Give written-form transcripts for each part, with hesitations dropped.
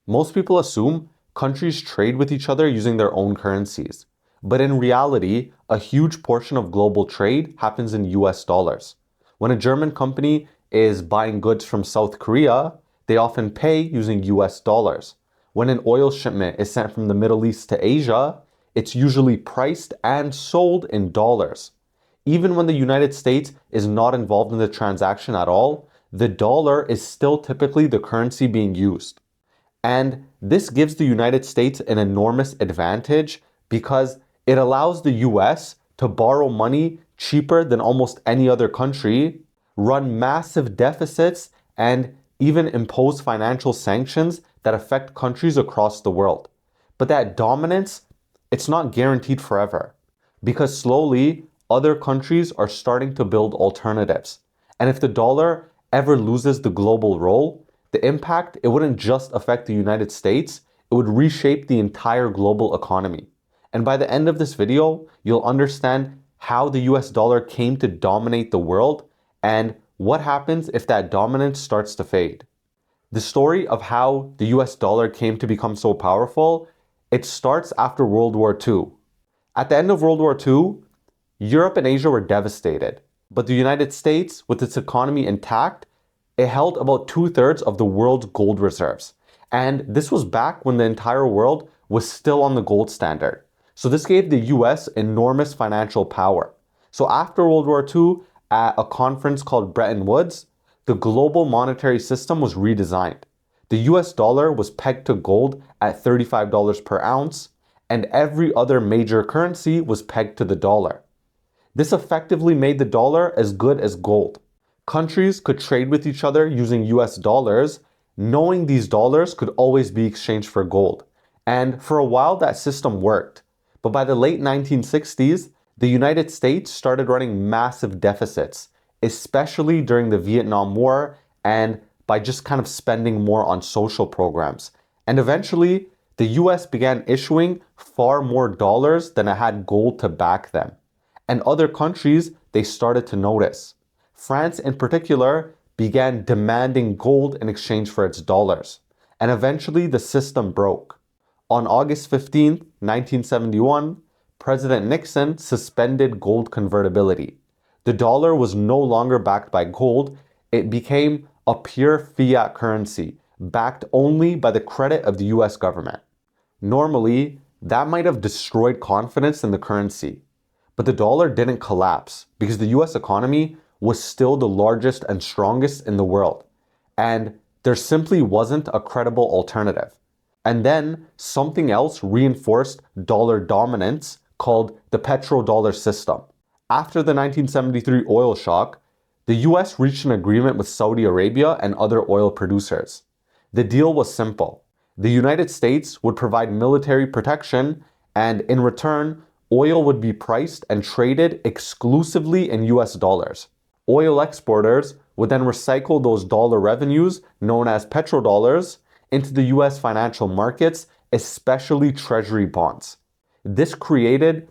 Most people assume countries trade with each other using their own currencies. But in reality, a huge portion of global trade happens in US dollars. When a German company is buying goods from South Korea, they often pay using US dollars. When an oil shipment is sent from the Middle East to Asia, it's usually priced and sold in dollars. Even when the United States is not involved in the transaction at all, the dollar is still typically the currency being used. And this gives the United States an enormous advantage because it allows the US to borrow money cheaper than almost any other country, run massive deficits, and even impose financial sanctions that affect countries across the world. But that dominance, it's not guaranteed forever because slowly other countries are starting to build alternatives. And if the dollar ever loses the global role, the impact, it wouldn't just affect the United States, it would reshape the entire global economy. And by the end of this video, you'll understand how the US dollar came to dominate the world and what happens if that dominance starts to fade. The story of how the US dollar came to become so powerful, it starts after World War II. At the end of World War II, Europe and Asia were devastated, but the United States, with its economy intact, it held about 2/3 of the world's gold reserves. And this was back when the entire world was still on the gold standard. So this gave the US enormous financial power. So after World War II, at a conference called Bretton Woods, the global monetary system was redesigned. The US dollar was pegged to gold at $35 per ounce, and every other major currency was pegged to the dollar. This effectively made the dollar as good as gold. Countries could trade with each other using US dollars, knowing these dollars could always be exchanged for gold. And for a while, that system worked. But by the late 1960s, the United States started running massive deficits, especially during the Vietnam War and by just kind of spending more on social programs. And eventually, the US began issuing far more dollars than it had gold to back them. And other countries, they started to notice. France in particular began demanding gold in exchange for its dollars. And eventually the system broke. On August 15, 1971, President Nixon suspended gold convertibility. The dollar was no longer backed by gold. It became a pure fiat currency, backed only by the credit of the US government. Normally, that might have destroyed confidence in the currency. But the dollar didn't collapse because the US economy was still the largest and strongest in the world. And there simply wasn't a credible alternative. And then something else reinforced dollar dominance called the petrodollar system. After the 1973 oil shock, the US reached an agreement with Saudi Arabia and other oil producers. The deal was simple. The United States would provide military protection, and in return, oil would be priced and traded exclusively in US dollars. Oil exporters would then recycle those dollar revenues, known as petrodollars, into the US financial markets, especially treasury bonds. This created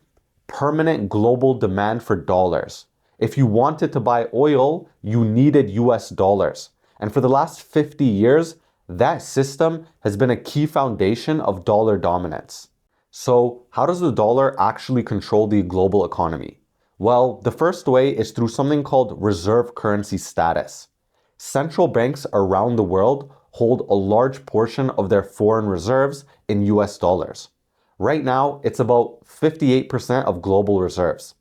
permanent global demand for dollars. If you wanted to buy oil, you needed US dollars. And for the last 50 years, that system has been a key foundation of dollar dominance. So, how does the dollar actually control the global economy? Well, the first way is through something called reserve currency status. Central banks around the world hold a large portion of their foreign reserves in US dollars. Right now, it's about 58% of global reserves.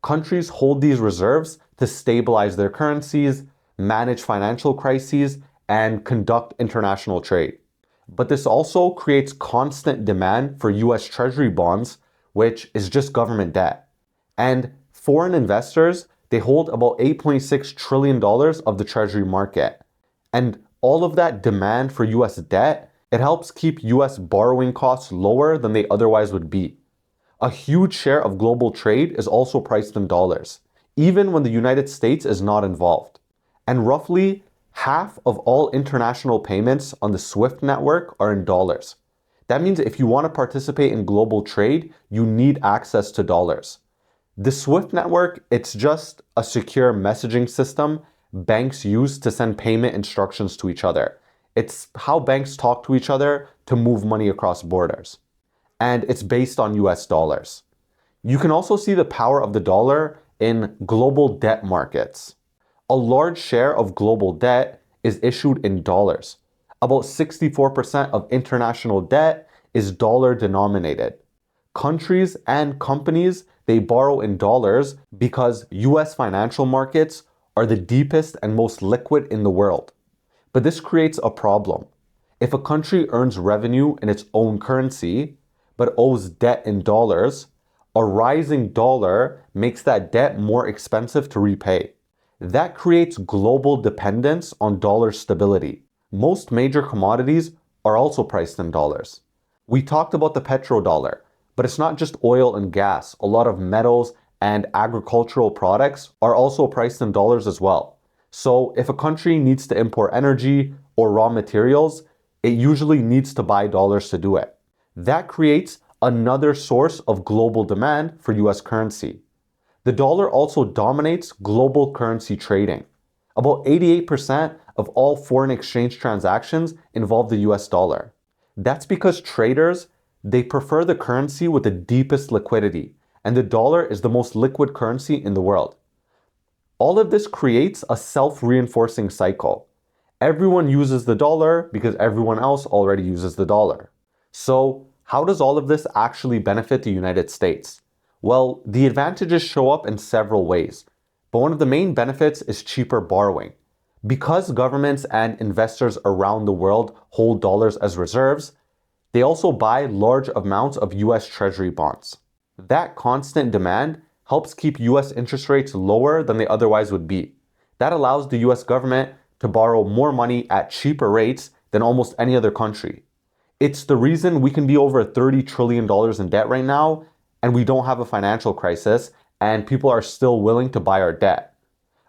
Countries hold these reserves to stabilize their currencies, manage financial crises, and conduct international trade. But this also creates constant demand for US Treasury bonds, which is just government debt. And foreign investors, they hold about $8.6 trillion of the Treasury market. And all of that demand for US debt, it helps keep US borrowing costs lower than they otherwise would be. A huge share of global trade is also priced in dollars, even when the United States is not involved. And roughly half of all international payments on the SWIFT network are in dollars. That means if you want to participate in global trade, you need access to dollars. The SWIFT network, it's just a secure messaging system banks use to send payment instructions to each other. It's how banks talk to each other to move money across borders. And it's based on US dollars. You can also see the power of the dollar in global debt markets. A large share of global debt is issued in dollars. About 64% of international debt is dollar denominated. Countries and companies, they borrow in dollars because US financial markets are the deepest and most liquid in the world. But this creates a problem. If a country earns revenue in its own currency, but owes debt in dollars, a rising dollar makes that debt more expensive to repay. That creates global dependence on dollar stability. Most major commodities are also priced in dollars. We talked about the petrodollar, but it's not just oil and gas. A lot of metals and agricultural products are also priced in dollars as well. So if a country needs to import energy or raw materials, it usually needs to buy dollars to do it. That creates another source of global demand for US currency. The dollar also dominates global currency trading. About 88% of all foreign exchange transactions involve the US dollar. That's because traders, they prefer the currency with the deepest liquidity, and the dollar is the most liquid currency in the world. All of this creates a self-reinforcing cycle. Everyone uses the dollar because everyone else already uses the dollar. So, how does all of this actually benefit the United States? Well, the advantages show up in several ways, but one of the main benefits is cheaper borrowing. Because governments and investors around the world hold dollars as reserves, they also buy large amounts of US Treasury bonds. That constant demand helps keep US interest rates lower than they otherwise would be. That allows the US government to borrow more money at cheaper rates than almost any other country. It's the reason we can be over $30 trillion in debt right now, and we don't have a financial crisis, and people are still willing to buy our debt.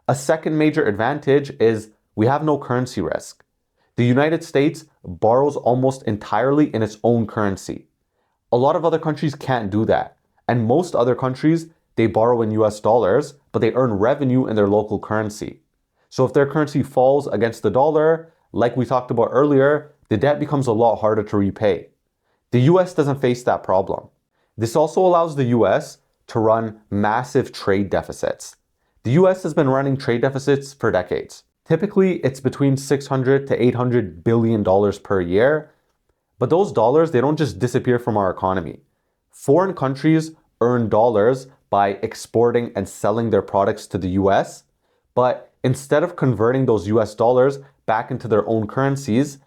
A second major advantage is we have no currency risk. The United States borrows almost entirely in its own currency. A lot of other countries can't do that, and most other countries, they borrow in US dollars, but they earn revenue in their local currency. So if their currency falls against the dollar, like we talked about earlier, the debt becomes a lot harder to repay. The US doesn't face that problem. This also allows the US to run massive trade deficits. The US has been running trade deficits for decades. Typically, it's between $600 to $800 billion per year, but those dollars, they don't just disappear from our economy. Foreign countries earn dollars by exporting and selling their products to the US, but instead of converting those US dollars back into their own currencies,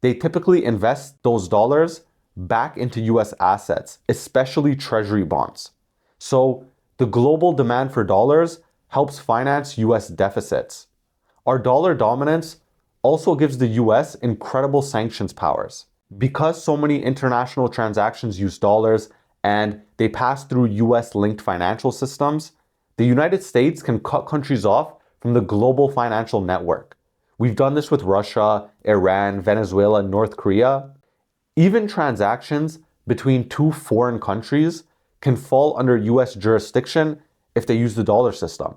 they typically invest those dollars back into US assets, especially treasury bonds. So the global demand for dollars helps finance US deficits. Our dollar dominance also gives the US incredible sanctions powers. Because so many international transactions use dollars and they pass through US-linked financial systems, the United States can cut countries off from the global financial network. We've done this with Russia, Iran, Venezuela, and North Korea. Even transactions between two foreign countries can fall under US jurisdiction if they use the dollar system.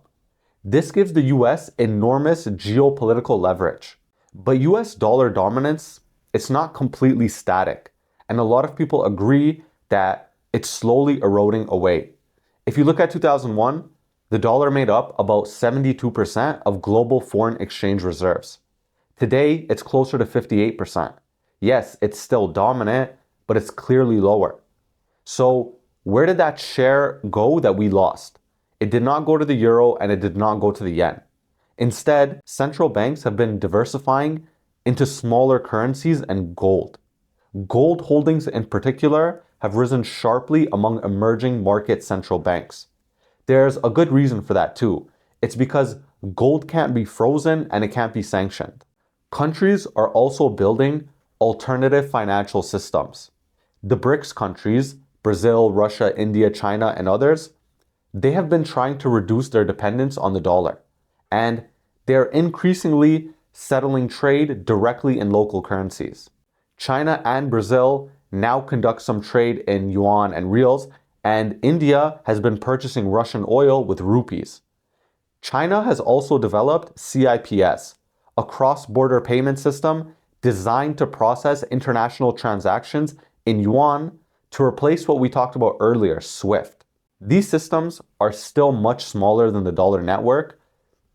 This gives the US enormous geopolitical leverage. But US dollar dominance, it's not completely static, and a lot of people agree that it's slowly eroding away. If you look at 2001, the dollar made up about 72% of global foreign exchange reserves. Today, it's closer to 58%. Yes, it's still dominant, but it's clearly lower. So, where did that share go that we lost? It did not go to the euro and it did not go to the yen. Instead, central banks have been diversifying into smaller currencies and gold. Gold holdings in particular have risen sharply among emerging market central banks. There's a good reason for that too. It's because gold can't be frozen and it can't be sanctioned. Countries are also building alternative financial systems. The BRICS countries, Brazil, Russia, India, China, and others, they have been trying to reduce their dependence on the dollar. And they're increasingly settling trade directly in local currencies. China and Brazil now conduct some trade in yuan and reals, and India has been purchasing Russian oil with rupees. China has also developed CIPS, a cross-border payment system designed to process international transactions in yuan to replace what we talked about earlier, SWIFT. These systems are still much smaller than the dollar network,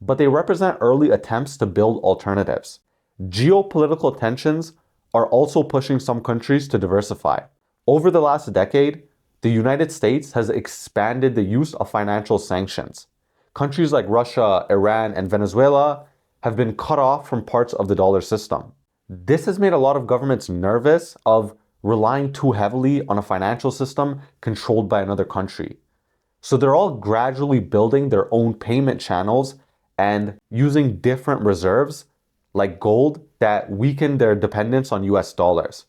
but they represent early attempts to build alternatives. Geopolitical tensions are also pushing some countries to diversify. Over the last decade, the United States has expanded the use of financial sanctions. Countries like Russia, Iran, and Venezuela have been cut off from parts of the dollar system. This has made a lot of governments nervous of relying too heavily on a financial system controlled by another country. So they're all gradually building their own payment channels and using different reserves like gold that weaken their dependence on US dollars.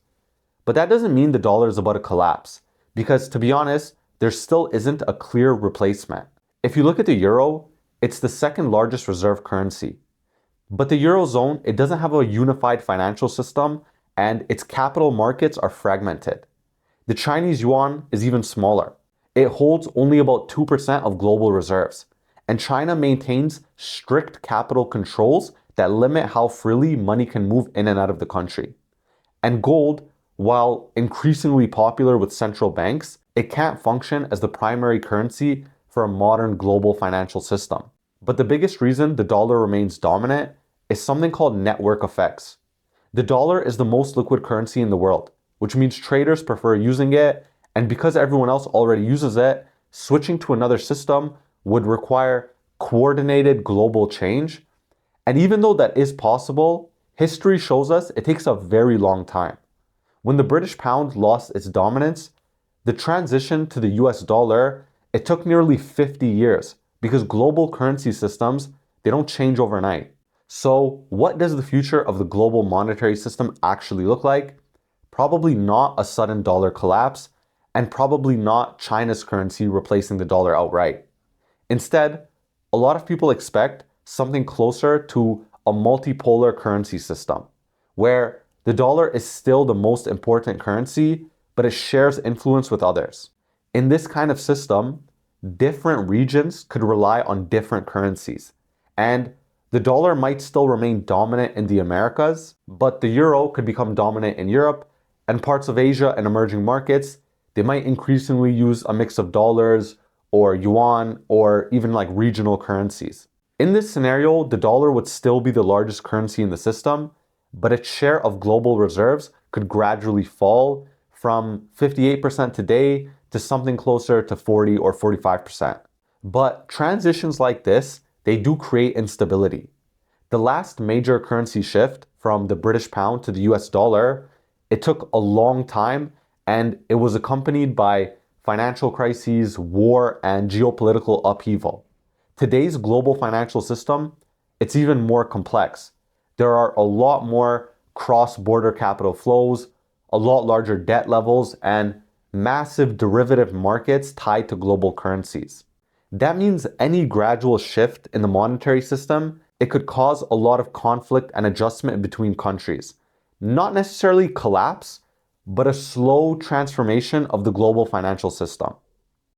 But that doesn't mean the dollar is about to collapse, because to be honest, there still isn't a clear replacement. If you look at the euro, it's the second largest reserve currency. But the Eurozone, it doesn't have a unified financial system and its capital markets are fragmented. The Chinese yuan is even smaller. It holds only about 2% of global reserves, and China maintains strict capital controls that limit how freely money can move in and out of the country. And gold, while increasingly popular with central banks, it can't function as the primary currency for a modern global financial system. But the biggest reason the dollar remains dominant is something called network effects. The dollar is the most liquid currency in the world, which means traders prefer using it, and because everyone else already uses it, switching to another system would require coordinated global change. And even though that is possible, history shows us it takes a very long time. When the British pound lost its dominance, the transition to the US dollar, it took nearly 50 years because global currency systems, they don't change overnight. So what does the future of the global monetary system actually look like? Probably not a sudden dollar collapse, and probably not China's currency replacing the dollar outright. Instead, a lot of people expect something closer to a multipolar currency system, where the dollar is still the most important currency, but it shares influence with others. In this kind of system, different regions could rely on different currencies, and the dollar might still remain dominant in the Americas, but the euro could become dominant in Europe, and parts of Asia and emerging markets, they might increasingly use a mix of dollars or yuan or even like regional currencies. In this scenario, the dollar would still be the largest currency in the system, but its share of global reserves could gradually fall from 58% today to something closer to 40 or 45%. But transitions like this, they do create instability. The last major currency shift from the British pound to the US dollar, it took a long time and it was accompanied by financial crises, war, and geopolitical upheaval. Today's global financial system, it's even more complex. There are a lot more cross-border capital flows, a lot larger debt levels, and massive derivative markets tied to global currencies. That means any gradual shift in the monetary system, it could cause a lot of conflict and adjustment between countries. Not necessarily collapse, but a slow transformation of the global financial system.